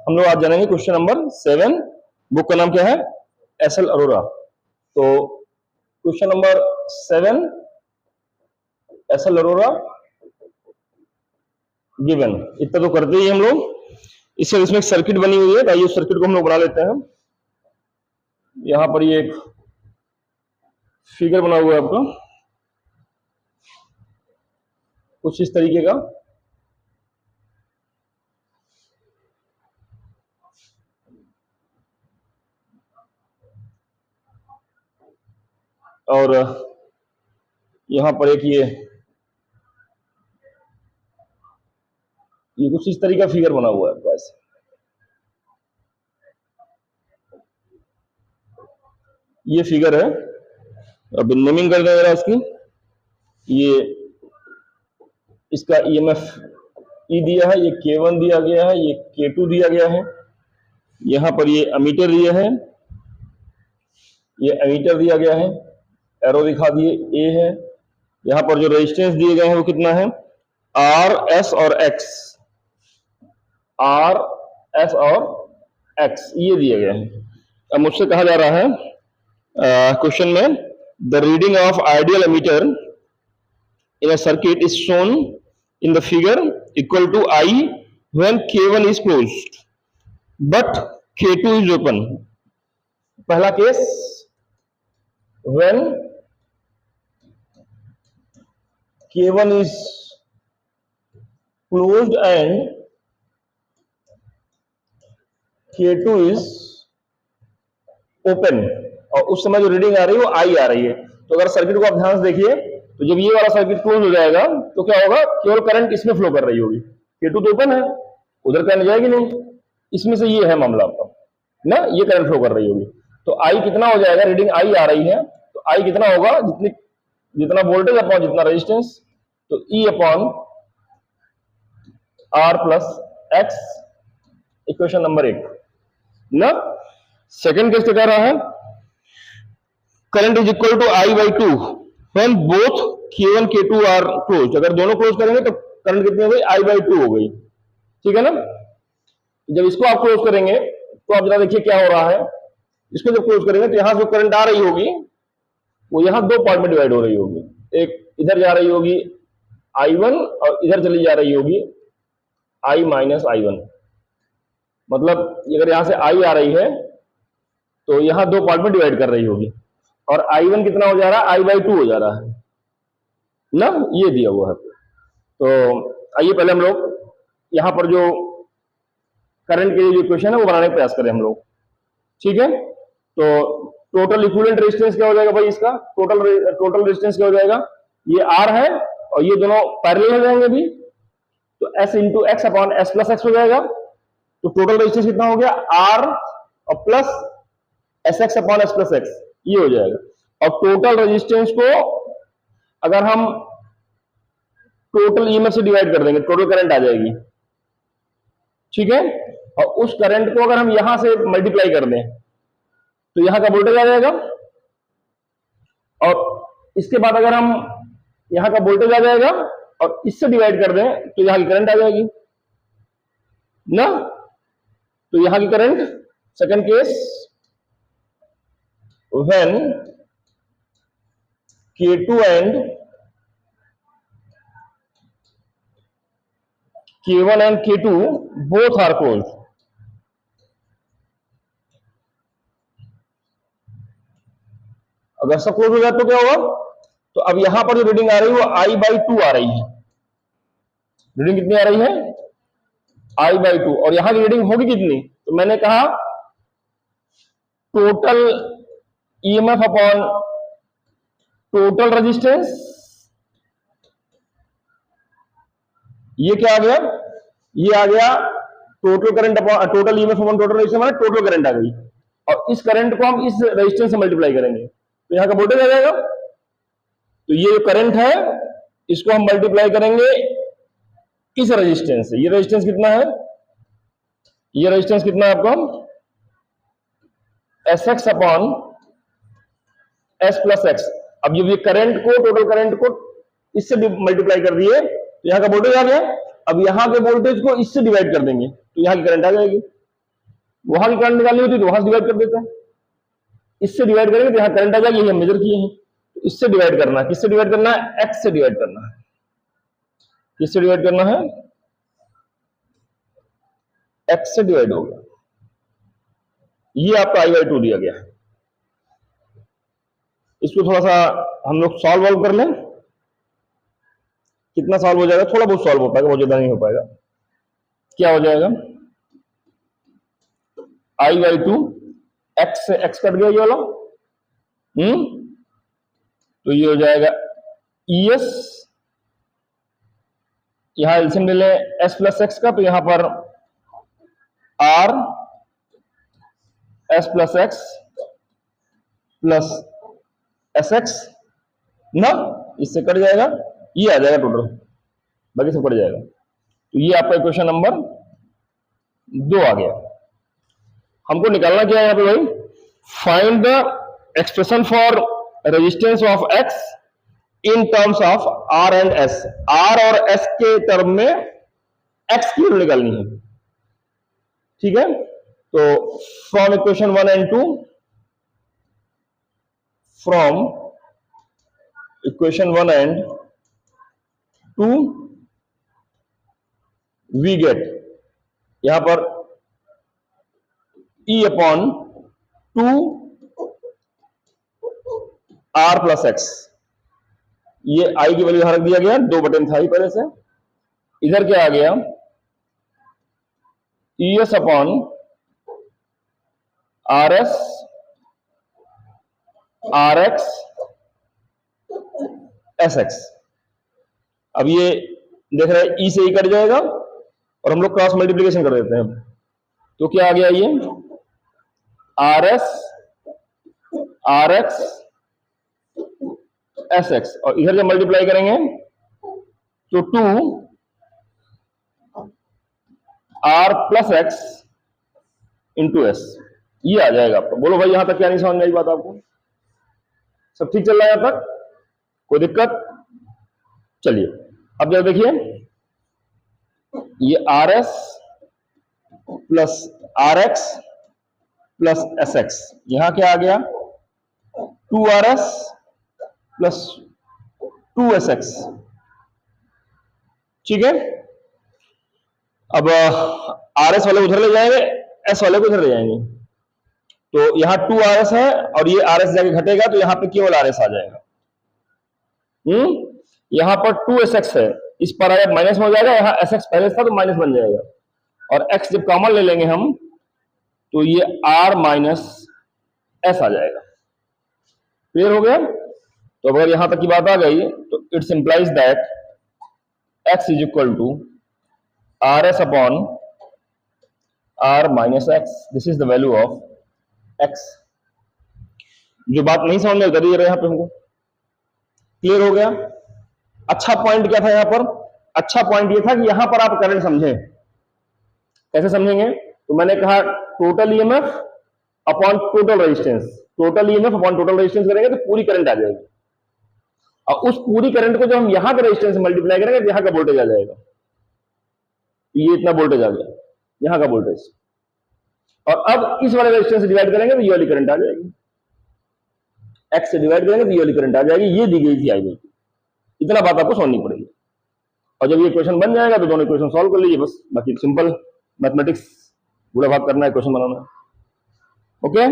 हम लोग आज जानेंगे क्वेश्चन नंबर 7। बुक का नाम क्या है? S L Arora. तो question number 7 S L Arora given, इतना तो करते ही हम लोग। इसमें एक सर्किट बनी हुई है, आइए उस सर्किट को हम लोग बना लेते हैं। यहां पर ये एक फिगर बना हुआ है आपका कुछ इस तरीके का। और यहां पर एक ये कुछ इस तरीके का फिगर बना हुआ है आपका ऐसे। ये फिगर है, अब नेमिंग कर देगा इसकी। ये इसका ईएमएफ ई दिया है, ये K1 दिया गया है, ये K2 दिया गया है। यहां पर ये अमीटर दिया है, ये एमीटर दिया गया है, एरो दिखा दिए ए है। यहां पर जो रेजिस्टेंस दिए गए हैं वो कितना है? आर, एस और एक्स। आर, एस और एक्स ये दिए गए हैं। अब मुझसे कहा जा रहा है क्वेश्चन में, the reading of ideal ammeter in a circuit is shown in the figure equal to I when K1 is closed but K2 is open. पहला केस, when K1 is closed and K2 is open, और उस समय जो reading आ रही है वो आई आ रही है। तो अगर सर्किट को आप ध्यान से देखिए तो जब ये वाला सर्किट क्लोज हो जाएगा तो क्या होगा? केवल करंट इसमें फ्लो कर रही होगी। K2 तो ओपन है, उधर करंट जाएगी नहीं। इसमें से ये है मामला आपका ना, ये करंट फ्लो कर रही होगी। तो आई कितना हो जाएगा? रीडिंग आई आ रही है तो आई कितना होगा? जितना वोल्टेज अपॉन जितना रेजिस्टेंस, तो E upon R plus X. Equation number 8 ना। सेकंड केस क्या कह रहा है? Current is equal to I by 2 when both K1 K2 are close. अगर दोनों क्लोज करेंगे तो करंट कितनी हो गई? आई बाई 2 हो गई। ठीक है ना। जब इसको आप क्लोज करेंगे तो आप जरा देखिए क्या हो रहा है। इसको जब क्लोज करेंगे तो यहां से करंट आ रही होगी वो यहां दो पार्ट में डिवाइड हो रही होगी। एक इधर जा रही होगी I1 और इधर चली जा रही होगी I माइनस I1। मतलब अगर यहां से I आ रही है तो यहां दो पार्ट में डिवाइड कर रही होगी, और I1 कितना हो जा रहा है? I बाई 2 हो जा रहा है ना, ये दिया हुआ है। तो आइए पहले हम लोग यहां पर जो करंट के जो इक्वेशन है वो बनाने का प्रयास करें हम लोग। ठीक है। तो टोटल इक्विवेलेंट रेजिस्टेंस क्या हो जाएगा भाई? इसका टोटल रेजिस्टेंस क्या हो जाएगा? ये R है और ये दोनों पैरेलल हो जाएंगे अभी, तो S into x upon S plus x हो जाएगा। तो टोटल रेजिस्टेंस कितना हो गया? R और plus S x upon S plus X, ये हो जाएगा। और टोटल रेजिस्टेंस को अगर हम टोटल ईएमएफ से डिवाइड कर देंगे, टोटल करंट आ जाएगी। ठीक है। और उस करंट को अगर हम यहां से मल्टीप्लाई कर दें तो यहां का वोल्टेज आ जाएगा, और इसके बाद अगर हम यहां का वोल्टेज आ जाएगा और इससे डिवाइड कर दें तो यहां की करंट आ जाएगी ना। तो यहां की current, second case, when K2 and K1 and K2 both are close. अगर सब क्लोज हो जाए तो क्या होगा? तो अब यहां पर जो रीडिंग आ रही है वो I बाई 2 आ रही है। रीडिंग कितनी आ रही है? I by 2। और यहां की रीडिंग होगी कितनी? तो मैंने कहा total EMF upon total resistance. ये क्या आ गया? ये आ गया total current upon total EMF upon total resistance, मतलब टोटल करंट आ गई। और इस करंट को हम इस रेजिस्टेंस से मल्टीप्लाई करेंगे तो यहां का वोल्टेज आ जाएगा। तो ये जो करंट है इसको हम मल्टीप्लाई करेंगे इस रेजिस्टेंस से। ये रेजिस्टेंस कितना है? ये रेजिस्टेंस कितना है आपका? S x upon S plus x. अब ये करंट को, टोटल करंट को इससे मल्टीप्लाई कर दिए तो यहां का वोल्टेज आ गया। अब यहां के वोल्टेज को इससे डिवाइड कर देंगे तो यहां की करंट आ जाएगी। वहां की करंट निकालनी होती है तो वहां से डिवाइड कर देते हैं, इससे डिवाइड करेंगे तो यहाँ करंट आ जाएगी, यही हम मेजर किए हैं। तो इससे डिवाइड करना है, किससे डिवाइड करना है, एक्स से डिवाइड करना है। किससे डिवाइड करना है, एक्स से डिवाइड हो गया। ये आपका I/2 दिया गया है। इसको थोड़ा सा हम लोग सॉल्व कर लें। कितना सॉल्व हो जाएगा, थोड़ा बहुत सॉल्व हो पाएगा, बहुत ज्यादा नहीं हो पाएगा। क्या हो जाएगा, I/2 एक्स से एक्स कट गया ये वाला, तो ये हो जाएगा ES, यहां एलसीएम ले लें S प्लस एक्स का, तो यहां पर R S plus x plus SX ना, इससे कट जाएगा, ये आ जाएगा टोटल, बाकी सब कट जाएगा। तो ये आपका इक्वेशन नंबर 2 आ गया। हमको निकालना क्या है यहाँ पे भाई, find the expression for resistance of X in terms of R and S। R और S के टर्म में X की वैल्यू निकालनी है, ठीक है। तो from equation 1 and 2, from equation 1 and 2 we get यहां पर E upon 2 R plus X, ये I की वैल्यू यहां रख दिया गया, 2/n था ही पहले से। इधर क्या आ गया, ES upon RS RX SX। अब ये देख रहे हैं E से E कट जाएगा और हम लोग क्रॉस मल्टीप्लिकेशन कर देते हैं, तो क्या आ गया, ये RS RX SX, और इधर जब मल्टीप्लाई करेंगे तो 2 R plus x into S, ये आ जाएगा आपको। बोलो भाई यहां तक क्या नहीं समझ में आई बात आपको, सब ठीक चल रहा है यहां तक, कोई दिक्कत? चलिए अब जरा देखिए, ये RS plus RX plus SX, यहां क्या आ गया, 2RS प्लस 2SX, ठीक है। अब RS वाले उधर ले जाएंगे, S वाले को उधर ले जाएंगे, तो यहां 2RS है और ये RS जाके घटेगा तो यहां पे केवल RS आ जाएगा। यहां पर 2SX है, इस पर आया माइनस में हो जाएगा, यहां SX पहले था तो माइनस बन जाएगा, और X जब कॉमन ले लेंगे हम तो ये R माइनस S आ जाएगा। क्लियर हो गया? तो अगर यहां तक की बात आ गई तो it's implies that X is equal to RS upon R minus X, this is the value of X। जो बात नहीं समझ में उतर रही है यहां पे हमको, क्लियर हो गया? अच्छा पॉइंट क्या था यहां पर, अच्छा पॉइंट ये था कि यहां पर आप करंट समझें। कैसे समझेंगे? तो मैंने कहा total EMF upon total resistance, total EMF upon total resistance करेंगे तो पूरी करंट आ जाएगी, और उस पूरी करंट को जब हम यहां के रेजिस्टेंस से मल्टीप्लाई करेंगे तो यहां का वोल्टेज आ जाएगा, ये इतना वोल्टेज आ गया यहां का वोल्टेज, और अब इस वाले रेजिस्टेंस से डिवाइड करेंगे तो ये वाली करंट आ जाएगी, एक्स से डिवाइड करेंगे तो ये वाली करंट आ जाएगी, ये दी गई थी आई। इतना बात आपको समझनी पड़ेगी, और जब ये इक्वेशन बन जाएगा तो दोनों इक्वेशन सॉल्व कर लीजिए बस, बाकी सिंपल मैथमेटिक्स, गुणा भाग करना है, इक्वेशन बनाना है। ओके।